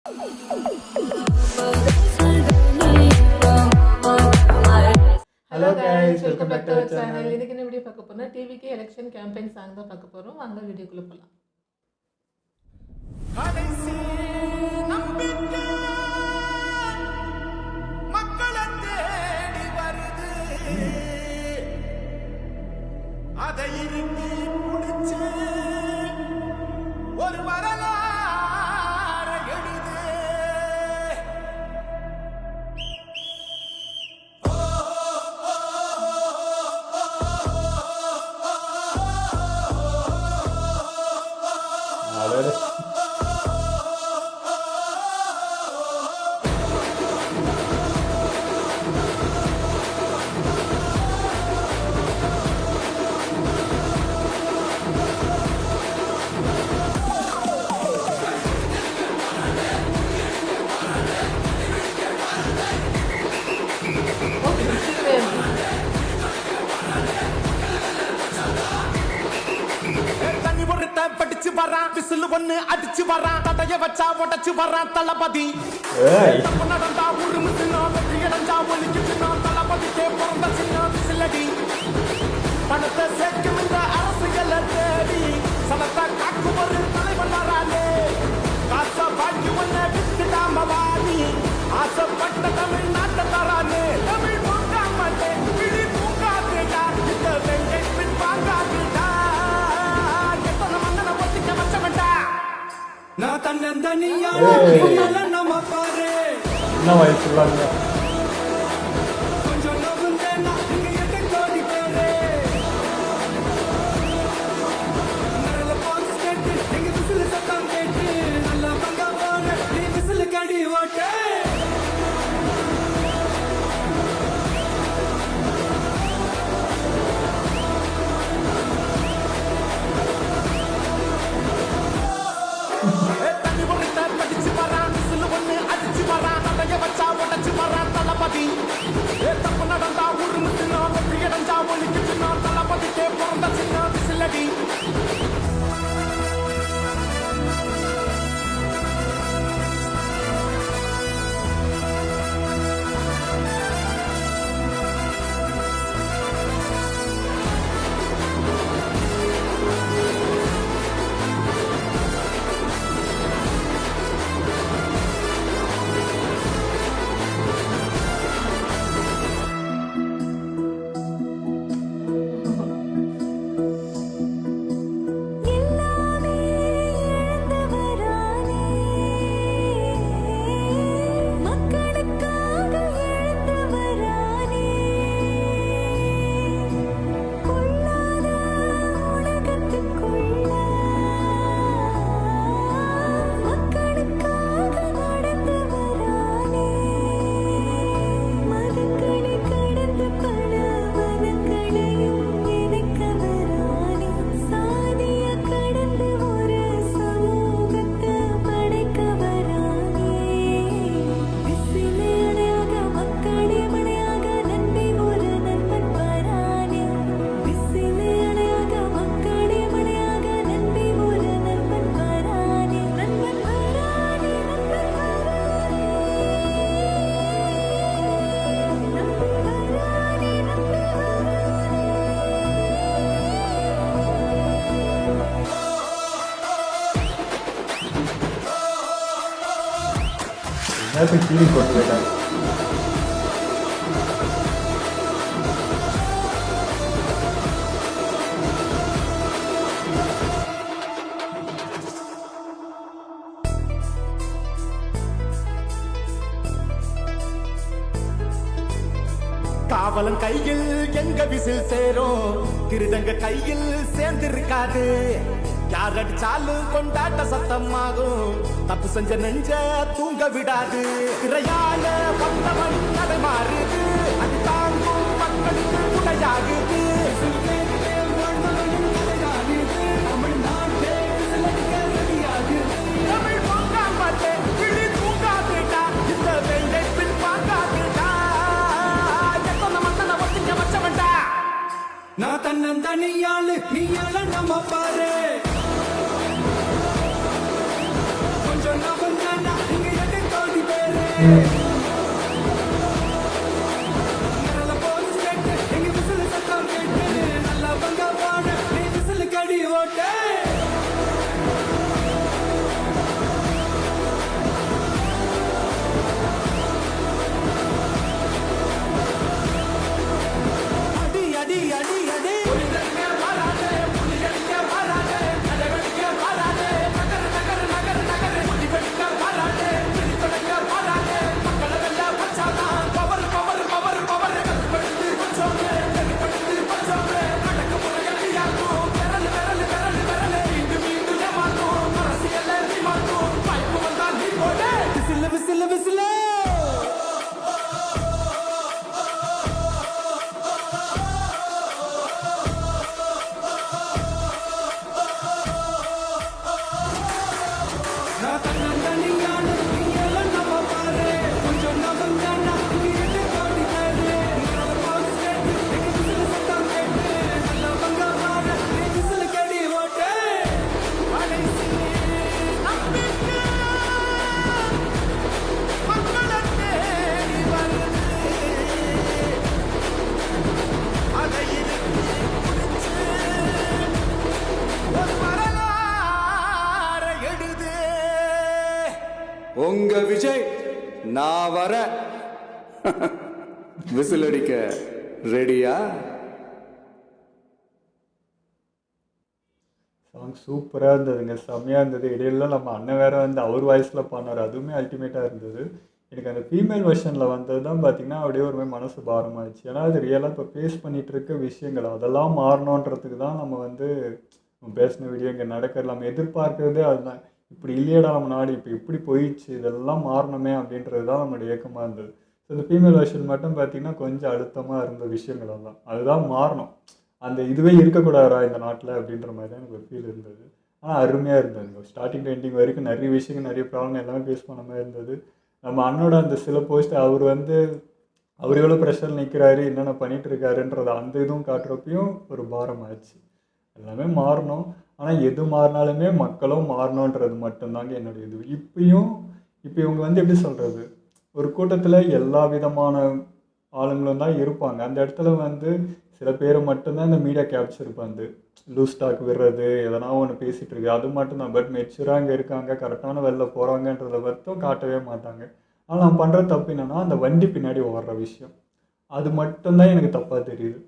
Hello guys, welcome back to our channel. இன்னைக்கு என்ன video பார்க்க போறோம்னா டிவிகே எலெக்ஷன் கேம்பெயின் சாங் தான் பார்க்க போறோம். வாங்க வீடியோக்குள்ள போலாம். மக்களை தேடி வருது, அதை இறுக்கி முடிச்சு ஒரு வரலாறு எழுது. படிச்சு வரான், விசில் ஒண்ணு அடிச்சு வரான், தடைய வச்சா உடச்சு வரான் தளபதி. நடந்தா உருமு சின்ன வெற்றி அடைஞ்சா ஒலிக்கு சின்ன தளபதிக்கே பிறந்த சின்ன விசிலடி. பணத்தை சேர்க்கும் இந்த அரசியல தேடி சனத்தை காக்கும் ஒரு தலைவன் வரானே. காசை பாக்கி ஒன்ன விட்டுடாம வாணி ஆசைப்பட்ட தமிழ் நாட்டை தரானே. தமிழ் பூங்காமட்டே கிளி பூங்காதேடா, இந்த வெங்கை பின் வாங்காதேடா. நான் தன்னந்தனியா நம்ம பாரு என்ன வயசு சொல்லாங்க. கொஞ்சம் நவுந்தேனா இங்க எட்டு கோடி பேரு நல்ல பாஸ் கேட்டு எங்க விசில் சத்தம் கேட்டு நல்லா பங்கா போன நீ விசில் கடி ஓட்டே. படிச்சு வரான், விசில் ஒண்ணு அடிச்சு வரான், தடைய வச்சா உடச்சு வரான் தளபதி. தப்பு நடந்தா உருமு சின்ன வெற்றி அடைஞ்சா ஒலிக்கு சின்ன தளபதிக்கே பிறந்த சின்ன விசிலடி. நேரத்துக்கு டிவி போட்டு போயிட்டாங்க. காவலன் கையில் எங்க விசில் சேரும், திருடங்க கையில் சேர்ந்திருக்காது. யார் அடிச்சாலும் கொண்டாட்ட சத்தமாகும், தப்பு செஞ்ச நெஞ்ச தூங்க விடாது. இறையால வந்தவன் அதை மாறுது, அது தாங்கும் மக்களுக்கு உடையாகுது. தமிழ் பொங்காமட்டே கிளி பூங்காதேடா, இந்த வெள்ளை பின் வாங்காதேடா. எத்தனை மன்னனை ஒத்திக்க வச்சவன்டா. நான் தன்னந்தனியாளு நீ நம்ம பாரு. கொஞ்சம் நவந்தானா இங்க நல்ல போலீஸ் கேட்டு எங்க விசில் சத்தம் கேட்டு நல்லா பங்க பாட நீ விசில் கடி ஓட்டே அடி அடி அடி அடி புலிகளுக்கே வராதே புலிகளுக்கே வராதே நடவடிக்கே வராதே நகர நகர நகர நகர புலிகளுக்கே வராதே புலிகளுக்கே வராதே மக்களை வெல்ல வச்சாதான் பவர் பவர் பவர் பவர் கட்டுப்படுத்தி வச்சோமே கட்டுப்படுத்தி வச்சோமே அடக்குமுறை அடியாக்கும் விரல் விரல் விரல் விரல் மீண்டும் மீண்டும் ஏமாற்றும் அரசியல் நீ மாற்றும் வாய்ப்பு வந்தால் நீ போடே விசில் விசில் விசில் உங்க விஜய் நான் வர விசில் அடிக்க ரெடியா? சாங் சூப்பராக இருந்ததுங்க, செம்மையாக இருந்தது. இடையில நம்ம அண்ணன் வேற வந்து அவர் வாய்ஸில் பண்ணார், அதுவுமே அல்டிமேட்டாக இருந்தது. எனக்கு அந்த ஃபீமேல் வெர்ஷனில் வந்தது தான் பார்த்திங்கன்னா அப்படியே ஒரு மாதிரி மனசு பாரமாகிடுச்சு. ஏன்னா அது ரியலாக இப்போ ஃபேஸ் பண்ணிகிட்டு இருக்க விஷயங்கள் அதெல்லாம் மாறணுன்றதுக்கு தான் நம்ம வந்து பேசின வீடியோ இங்கே நடக்கிறது நம்ம எதிர்பார்க்கறதே அதுதான். இப்படி இல்லையடா நம்ம நாடு, இப்போ இப்படி போயிடுச்சு, இதெல்லாம் மாறணுமே அப்படின்றது தான் நம்மளுடைய ஏக்கமாக இருந்தது. ஸோ இந்த ஃபீமேல் வெர்ஷன் மட்டும் பார்த்திங்கன்னா கொஞ்சம் அழுத்தமாக இருந்த விஷயங்கள் எல்லாம் அதுதான் மாறணும். அந்த இதுவே இருக்கக்கூடாதா இந்த நாட்டில் அப்படின்ற மாதிரி தான் எனக்கு ஒரு ஃபீல் இருந்தது. ஆனால் அருமையாக இருந்ததுங்க, ஸ்டார்டிங் டு எண்டிங் வரைக்கும் நிறைய விஷயங்கள் நிறைய ப்ராப்ளம் எல்லாமே ஃபேஸ் பண்ண மாதிரி இருந்தது. நம்ம அண்ணோட அந்த சில போஸ்ட் அவர் எவ்வளோ ப்ரெஷர் நிற்கிறாரு, என்னென்ன பண்ணிகிட்டு இருக்காருன்றதை அந்த இதுவும் காட்டுறப்பையும் ஒரு பாரம் ஆயிடுச்சு. எல்லாமே மாறணும், ஆனால் எது மாறினாலுமே மக்களும் மாறணுன்றது மட்டும்தாங்க என்னுடைய இது. இப்போ இவங்க வந்து எப்படி சொல்கிறது, ஒரு கூட்டத்தில் எல்லா விதமான ஆளுங்களும் தான் இருப்பாங்க. அந்த இடத்துல வந்து சில பேரை மட்டும்தான் இந்த மீடியா கேப்சர் வந்து லூஸ் ஸ்டாக் விடுறது, எதனா ஒன்று பேசிகிட்டு இருக்கு, அது மட்டும்தான். பட் மெச்சூராக அங்கே இருக்காங்க, கரெக்டான வெளில போகிறாங்கன்றதை மட்டும் காட்டவே மாட்டாங்க. ஆனால் நான் பண்ணுற தப்பு என்னென்னா அந்த வண்டி பின்னாடி ஓடுற விஷயம், அது மட்டும்தான் எனக்கு தப்பாக தெரியுது.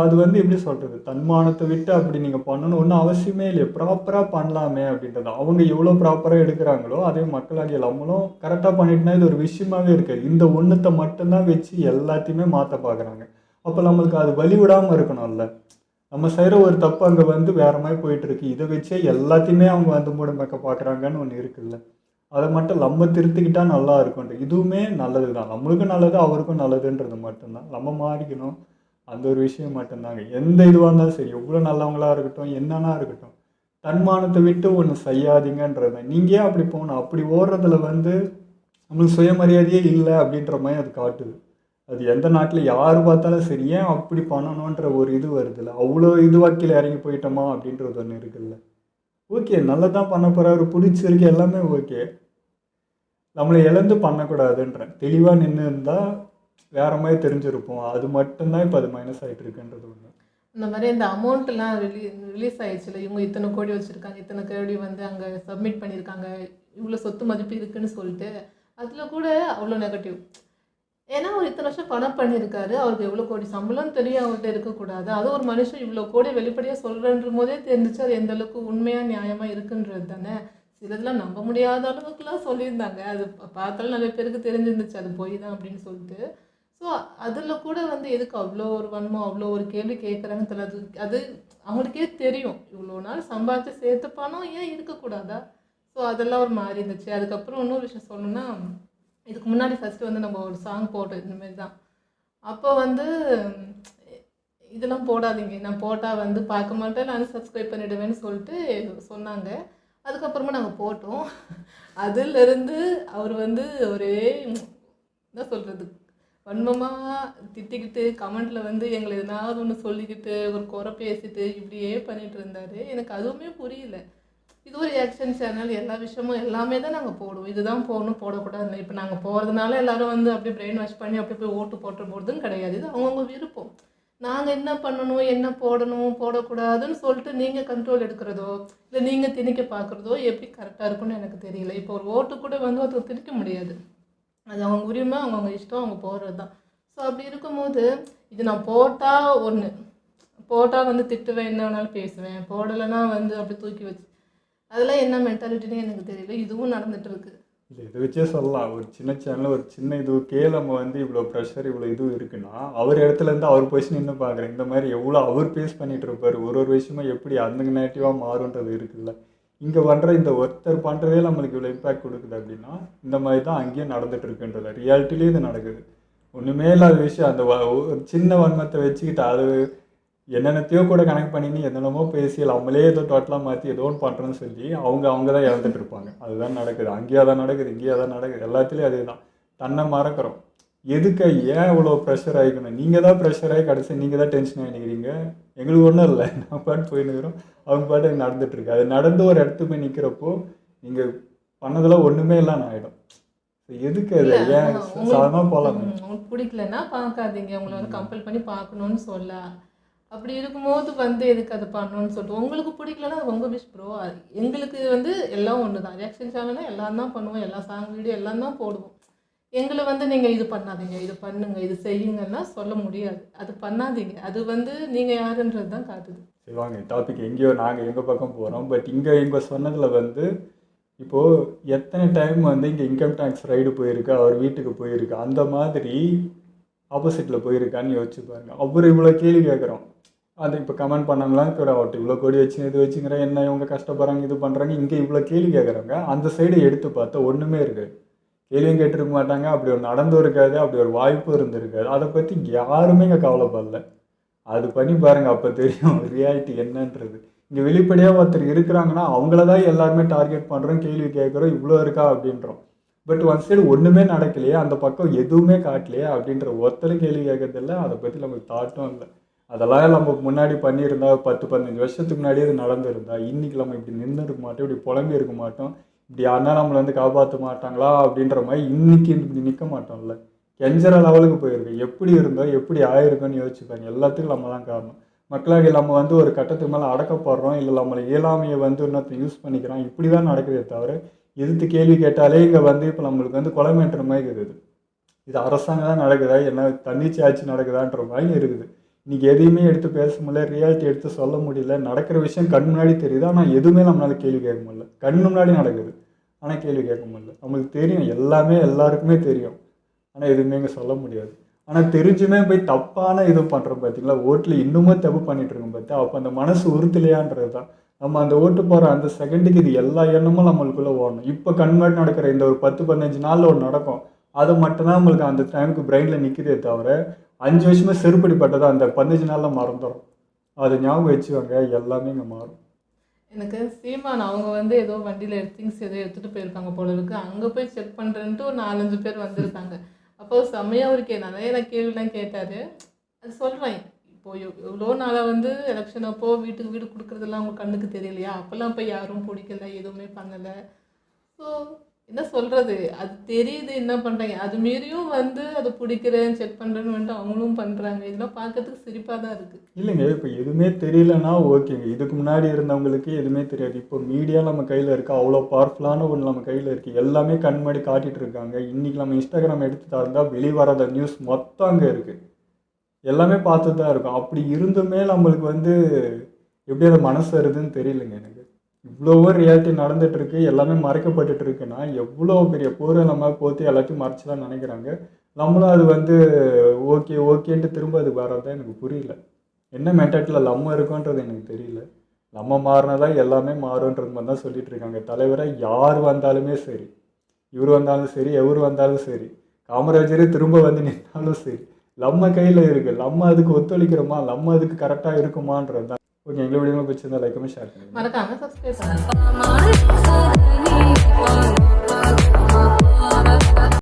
அது வந்து எப்படி சொல்கிறது, தன்மானத்தை விட்டு அப்படி நீங்கள் பண்ணணும் ஒன்றும் அவசியமே இல்லை, ப்ராப்பராக பண்ணலாமே அப்படின்றது. அவங்க எவ்வளோ ப்ராப்பராக எடுக்கிறாங்களோ அதே மக்களாகிய நம்மளும் கரெக்டாக பண்ணிட்டுனா இது ஒரு விஷயமாகவே இருக்காது. இந்த ஒன்றுத்தை மட்டும்தான் வச்சு எல்லாத்தையுமே மாற்ற பார்க்குறாங்க. அப்போ நம்மளுக்கு அது வழி விடாமல் இருக்கணும்ல. நம்ம செய்கிற ஒரு தப்பு அங்கே வந்து வேறு மாதிரி போயிட்டுருக்கு, இதை வச்சே எல்லாத்தையுமே அவங்க வந்து மூடமைக்க பார்க்குறாங்கன்னு ஒன்று இருக்குல்ல. அதை மட்டும் நம்ம திருத்திக்கிட்டால் நல்லா இருக்கும்ன்ற இதுவுமே நல்லது தான், நம்மளுக்கும் நல்லது அவருக்கும் நல்லதுன்றது மட்டும்தான். நம்ம மாறிக்கணும், அந்த ஒரு விஷயம் மட்டும்தாங்க. எந்த இதுவாக இருந்தாலும் சரி, எவ்வளோ நல்லவங்களாக இருக்கட்டும் என்னன்னா இருக்கட்டும், தன்மானத்தை விட்டு ஒன்று செய்யாதீங்கன்றது தான். நீங்கள் ஏன் அப்படி போகணும், அப்படி ஓடுறதுல வந்து நம்மளுக்கு சுயமரியாதையே இல்லை அப்படின்ற மாதிரி அது காட்டுது. அது எந்த நாட்டில் யார் பார்த்தாலும் சரி, ஏன் அப்படி பண்ணணுன்ற ஒரு இது வருதுல்ல, அவ்வளோ இதுவாக கீழே இறங்கி போயிட்டோமா அப்படின்றது ஒன்று இருக்குல்ல. ஓகே, நல்லதான் பண்ண போகிறாரு, பிடிச்சிருக்கு, எல்லாமே ஓகே. நம்மளை இழந்து பண்ணக்கூடாதுன்றேன். தெளிவாக நின்று இருந்தால் வேறு மாதிரி தெரிஞ்சிருப்போம். அது மட்டும்தான் இப்போ அது மைனஸ் ஆகிட்டு இருக்குன்றது ஒன்று. இந்த மாதிரி இந்த அமௌண்ட்லாம் ரிலீஸ் ஆயிடுச்சுல, இவங்க இத்தனை கோடி வச்சுருக்காங்க, இத்தனை கோடி வந்து அங்கே சப்மிட் பண்ணியிருக்காங்க, இவ்வளோ சொத்து மதிப்பு இருக்குன்னு சொல்லிட்டு அதில் கூட அவ்வளோ நெகட்டிவ். ஏன்னா அவர் இத்தனை வருஷம் பணம் பண்ணியிருக்காரு, அவருக்கு எவ்வளோ கோடி சம்பளம் தெரியும் அவர்கிட்ட இருக்கக்கூடாது. அது ஒரு மனுஷன் இவ்வளோ கோடி வெளிப்படையாக சொல்கிறன்ற போதே தெரிஞ்சிச்சு அது எந்த அளவுக்கு உண்மையாக நியாயமாக இருக்குன்றது தானே. சிலதெல்லாம் நம்ப முடியாத அளவுக்குலாம் சொல்லியிருந்தாங்க, அது பார்த்தாலும் நிறைய பேருக்கு தெரிஞ்சிருந்துச்சு அது போய் தான் அப்படின்னு சொல்லிட்டு. ஸோ அதில் கூட வந்து எதுக்கு அவ்வளோ ஒரு வன்மம், அவ்வளோ ஒரு கேள்வி கேட்குறாங்கன்னு தெரியாது. அது அவங்களுக்கே தெரியும், இவ்வளோ நாள் சம்பாதிச்சு சேர்த்து பணம் ஏன் இருக்கக்கூடாதா. ஸோ அதெல்லாம் ஒரு மாதிரி இருந்துச்சு. அதுக்கப்புறம் இன்னொரு விஷயம் சொல்லணும்னா, இதுக்கு முன்னாடி ஃபஸ்ட்டு வந்து நம்ம ஒரு சாங் போட்டோம் இந்தமாரி தான். அப்போ வந்து இதெல்லாம் போடாதீங்க, நான் போட்டால் வந்து பார்க்க மாட்டேன், நான் சப்ஸ்கிரைப் பண்ணிவிடுவேன்னு சொல்லிட்டு சொன்னாங்க. அதுக்கப்புறமா நாங்கள் போட்டோம். அதிலிருந்து அவர் வந்து ஒரே என்ன சொல்கிறது, வன்மமாக திட்டிக்கிட்டு கமெண்டில் வந்து எங்களை எதனாவது ஒன்று சொல்லிக்கிட்டு ஒரு குறை பேசிட்டு இப்படியே பண்ணிகிட்டு இருந்தார். எனக்கு அதுவுமே புரியல. இது ஒரு ரியாக்ஷன் சேனல், எல்லா விஷயமும் எல்லாமே தான் நாங்கள் போடுவோம். இதுதான் போடணும் போடக்கூடாதுன்னு இப்போ நாங்கள் போகிறதுனால எல்லாரும் வந்து அப்படியே பிரெயின் வாஷ் பண்ணி அப்படியே போய் ஓட்டு போட்டு போகிறதுன்னு கிடையாது. இது அவங்கவுங்க விருப்பம். நாங்கள் என்ன பண்ணணும், என்ன போடணும் போடக்கூடாதுன்னு சொல்லிட்டு நீங்கள் கண்ட்ரோல் எடுக்கிறதோ இல்லை நீங்கள் திணிக்க பார்க்குறதோ எப்படி கரெக்டாக இருக்குன்னு எனக்கு தெரியல. இப்போ ஒரு ஓட்டு கூட வந்து ஒருத்தர் திணிக்க முடியாது. அது அவங்க உரிமை, அவங்கவுங்க இஷ்டம், அவங்க போடுறது தான். ஸோ அப்படி இருக்கும்போது இது நான் போட்டால் ஒன்று, போட்டால் வந்து திட்டுவேன், என்ன வேணாலும் பேசுவேன், போடலைன்னா வந்து அப்படி தூக்கி வச்சு, அதெல்லாம் என்ன மென்டாலிட்டின்னு எனக்கு தெரியல. இதுவும் நடந்துட்டு இருக்கு. இல்லை இதை வச்சே சொல்லலாம். ஒரு சின்ன சேனல் ஒரு சின்ன இதுக்கே நம்ம வந்து இவ்வளோ ப்ரெஷர் இவ்வளோ இது இருக்குன்னா அவர் இடத்துலேருந்து அவர் பொசிஷன் இன்னும் பார்க்குறேன். இந்த மாதிரி எவ்வளோ அவர் ஃபேஸ் பண்ணிகிட்டு இருப்பார், ஒரு விஷயமா எப்படி அந்த நேட்டிவாக மாறுன்றது இருக்குல்ல. இங்கே பண்ணுற இந்த ஒருத்தர் பண்ணுறதே நம்மளுக்கு இவ்வளோ இம்பேக்ட் கொடுக்குது அப்படின்னா இந்த மாதிரி தான் அங்கேயும் நடந்துட்டு இருக்குன்றதில்ல. ரியாலிட்டிலேயே இது நடக்குது. ஒன்றுமே இல்லாத விஷயம் அந்த ஒரு சின்ன வன்மத்தை வச்சுக்கிட்டு அது என்னென்னத்தையோ கூட கனெக்ட் பண்ணின்னு என்னென்னமோ பேசி நம்மளே ஏதோ டோட்டலாக மாற்றி ஏதோ ஒன்று பண்ணுறேன்னு சொல்லி அவங்க தான் இறந்துட்டு இருப்பாங்க. அதுதான் நடக்குது. அங்கேயே தான் நடக்குது, இங்கேயே தான் நடக்குது, எல்லாத்துலேயும் அதே தான். தன்னை மறக்கிறோம். எதுக்கு ஏன் இவ்வளோ ப்ரெஷர் ஆகிக்கணும்? நீங்கள் தான் ப்ரெஷர் ஆகி கடைசி நீங்கள் தான் டென்ஷன் ஆகிக்கிறீங்க. எங்களுக்கு ஒன்றும் இல்லை, நான் பாட்டு போயின்னுக்கிறோம், அவங்க பாட்டு நடந்துட்டுருக்கு. அது நடந்து ஒரு இடத்துக்கு போய் நிற்கிறப்போ நீங்கள் பண்ணதெல்லாம் ஒன்றுமே இல்லைன்னு ஆகிடும். எதுக்கு அது ஏன் சாதாரணமாக போகலாம். உங்களுக்கு பிடிக்கலன்னா பார்க்காதீங்க, உங்களை வந்து கம்பல் பண்ணி பார்க்கணுன்னு சொல்ல. அப்படி இருக்கும்போது வந்து எதுக்கு அதை பண்ணணும்னு சொல்லிட்டு உங்களுக்கு பிடிக்கலன்னா அது உங்கள் விஷ் ப்ரோ. எங்களுக்கு வந்து எல்லாம் ஒன்று தான். ரியாக்ஷன் சேனல்னா எல்லாம் தான் பண்ணுவோம், எல்லா சாங் வீடியோ எல்லாம் தான் போடுவோம். எங்களை வந்து நீங்கள் இது பண்ணாதீங்க, இது பண்ணுங்க, இது செய்யுங்கன்னா சொல்ல முடியாது. அது பண்ணாதீங்க, அது வந்து நீங்கள் யாருன்றது தான் காட்டுது. சரி வாங்க, டாபிக் எங்கேயோ நாங்கள் எங்கள் பக்கம் போகிறோம். பட் இங்கே சொன்னதில் வந்து இப்போது எத்தனை டைம் வந்து இங்கே இன்கம் டேக்ஸ் ரைடு போயிருக்கு, அவர் வீட்டுக்கு போயிருக்கு, அந்த மாதிரி ஆப்போசிட்டில் போயிருக்கான்னு யோசிச்சு பாருங்க. அவர் இவ்வளோ கேள்வி கேட்குறோம். அது இப்போ கமெண்ட் பண்ணாங்களா கூட அவர்கிட்ட இவ்வளோ கோடி வச்சு இது வச்சுங்கிற என்ன இவங்க கஷ்டப்படுறாங்க இது பண்ணுறாங்க, இங்கே இவ்வளோ கேள்வி கேட்குறாங்க. அந்த சைடு எடுத்து பார்த்தா ஒன்றுமே இருக்குது. கேள்வியும் கேட்டிருக்க மாட்டாங்க, அப்படி ஒரு நடந்தும் இருக்காது, அப்படி ஒரு வாய்ப்பும் இருந்திருக்காது. அதை பற்றி யாருமே இங்கே கவலைப்படல. அது பண்ணி பாருங்கள், அப்போ தெரியும் ரியாலிட்டி என்னன்றது. இங்கே வெளிப்படையாக ஒருத்தர் இருக்கிறாங்கன்னா அவங்கள தான் எல்லாருமே டார்கெட் பண்ணுறோம், கேள்வி கேட்குறோம், இவ்வளோ இருக்கா அப்படின்றோம். பட் ஒன் சைடு ஒன்றுமே நடக்கலையே, அந்த பக்கம் எதுவுமே காட்டலையே அப்படின்ற ஒருத்தரும் கேள்வி கேட்கறதில்ல. அதை பற்றி நமக்கு தாட்டும் இல்லை. அதெல்லாம் நம்ம முன்னாடி பண்ணியிருந்தா 10-15 வருஷத்துக்கு முன்னாடியே அது நடந்திருந்தா இன்றைக்கி நம்ம இப்படி நின்று இருக்க மாட்டோம், இப்படி புலம்பி இருக்க மாட்டோம், இப்படி யாருனா நம்மளை வந்து காப்பாற்ற மாட்டாங்களா அப்படின்ற மாதிரி இன்றைக்கி இப்படி நிற்க மாட்டோம்ல. கெஞ்சற லெவலுக்கு போயிருக்கு. எப்படி இருந்தோம் எப்படி ஆயிருக்கோன்னு யோசிச்சுப்பாங்க. எல்லாத்துக்கும் நம்ம தான் காரணம். மக்களாகி நம்ம வந்து ஒரு கட்டத்துக்கு மேலே அடக்கப்படுறோம், இல்லை நம்மளை இயலாமையை வந்து இன்னொருத்த யூஸ் பண்ணிக்கிறோம், இப்படி தான் நடக்குதே தவிர எதிர்த்து கேள்வி கேட்டாலே இங்கே வந்து இப்போ நம்மளுக்கு வந்து கொலைமேற்ற மாதிரி இருக்குது. இது அரசாங்கம் தான் நடக்குதா, என்ன தன்னிச்சை ஆட்சி நடக்குதான்ற மாதிரி இருக்குது. இன்றைக்கி எதையுமே எடுத்து பேச முடியல, ரியாலிட்டி எடுத்து சொல்ல முடியல. நடக்கிற விஷயம் கண் முன்னாடி தெரியுது, ஆனால் எதுவுமே நம்மளால கேள்வி கேட்க முடியல. கண் முன்னாடி நடக்குது, ஆனால் கேள்வி கேட்க முடியல. நம்மளுக்கு தெரியும், எல்லாமே எல்லாருக்குமே தெரியும், ஆனால் எதுவுமே இங்கே சொல்ல முடியாது. ஆனால் தெரிஞ்சுமே போய் தப்பான இது பண்ணுறோம் பார்த்தீங்களா, ஓட்டில் இன்னுமும் தப்பு பண்ணிகிட்டு இருக்கோம் பார்த்தா. அப்போ அந்த மனசு உறுத்தலையான்றது தான். நம்ம அந்த ஓட்டு போகிற அந்த செகண்டுக்கு இது எல்லா எண்ணமும் நம்மளுக்குள்ளே ஓடணும். இப்போ கண் முன்னாடி நடக்கிற இந்த ஒரு 10-15 நாளில் ஒன்று நடக்கும், அது மட்டும்தான் நம்மளுக்கு அந்த டைமுக்கு பிரெயினில் நிற்குதே தவிர 5 வருஷமே செருப்படிப்பட்டதை அந்த 15 நாளில் மறந்துடும். அதை ஞாபகம் வச்சுவாங்க, எல்லாமே இங்கே மாறும். எனக்கு சீமான் அவங்க வந்து ஏதோ வண்டியில் திங்ஸ் ஏதோ எடுத்துகிட்டு போயிருக்காங்க போல இருக்கு. அங்கே போய் செக் பண்ணுறேன்ட்டு ஒரு 4-5 பேர் வந்திருக்காங்க. அப்போ செம்மையாக ஒரு நிறைய நான் கேள்விலாம் கேட்டார். அது சொல்கிறேன், இப்போது எவ்வளோ நாளாக வந்து எலெக்ஷன் அப்போது வீட்டுக்கு வீடு கொடுக்குறதெல்லாம் அவங்க கண்ணுக்கு தெரியலையா? அப்போல்லாம் போய் யாரும் பிடிக்கல, எதுவுமே பண்ணலை. ஸோ என்ன சொல்கிறது, அது தெரியுது, என்ன பண்ணுறாங்க, அது மீறியும் வந்து அதை பிடிக்கிறேன் செக் பண்ணுறேன்னு வந்துட்டு அவங்களும் பண்ணுறாங்க. இதெல்லாம் பார்க்கறதுக்கு சிரிப்பாக தான் இருக்குது. இல்லைங்க, இப்போ எதுவுமே தெரியலன்னா ஓகேங்க. இதுக்கு முன்னாடி இருந்தவங்களுக்கு எதுவுமே தெரியாது. இப்போ மீடியா நம்ம கையில் இருக்குது, அவ்வளோ பவர்ஃபுல்லான ஒன்று நம்ம கையில் இருக்குது, எல்லாமே கண் முன்னாடி காட்டிகிட்டு இருக்காங்க. இன்றைக்கி நம்ம இன்ஸ்டாகிராம் எடுத்து தந்தால் வெளிவராத நியூஸ் மொத்தம் அங்கே இருக்குது, எல்லாமே பார்த்து தான் இருக்கும். அப்படி இருந்துமே நம்மளுக்கு வந்து எப்படி அதை மனசு வருதுன்னு தெரியலைங்க எனக்கு. இவ்வளவோ ரியாலிட்டி நடந்துகிட்ருக்கு, எல்லாமே மறைக்கப்பட்டுட்டு இருக்குன்னா எவ்வளோ பெரிய போரை நம்ம போற்றி எல்லாத்தையும் மறைச்சிதான் நினைக்கிறாங்க. நம்மளும் அது வந்து ஓகேன்ட்டு திரும்ப அது வரதான் எனக்கு புரியல. என்ன மென்டாலிட்டியில் நம்ம இருக்கோன்றது எனக்கு தெரியல. நம்ம மாறினதான் எல்லாமே மாறுன்றது மாதிரி தான் சொல்லிட்டு இருக்காங்க. தலைவராக யார் வந்தாலுமே சரி, இவர் வந்தாலும் சரி, எவர் வந்தாலும் சரி, காமராஜரே திரும்ப வந்து நின்றாலும் சரி, நம்ம கையில் இருக்குது. நம்ம அதுக்கு ஒத்துழைக்கிறோமா, நம்ம அதுக்கு கரெக்டாக இருக்குமான்றது தான். ஓகே, எங்களை வீடியோ பிடிச்சிருந்தா லைக் பண்ணி ஷேர் பண்ணுங்க, மறக்காம சப்ஸ்கிரைப் பண்ணுங்க.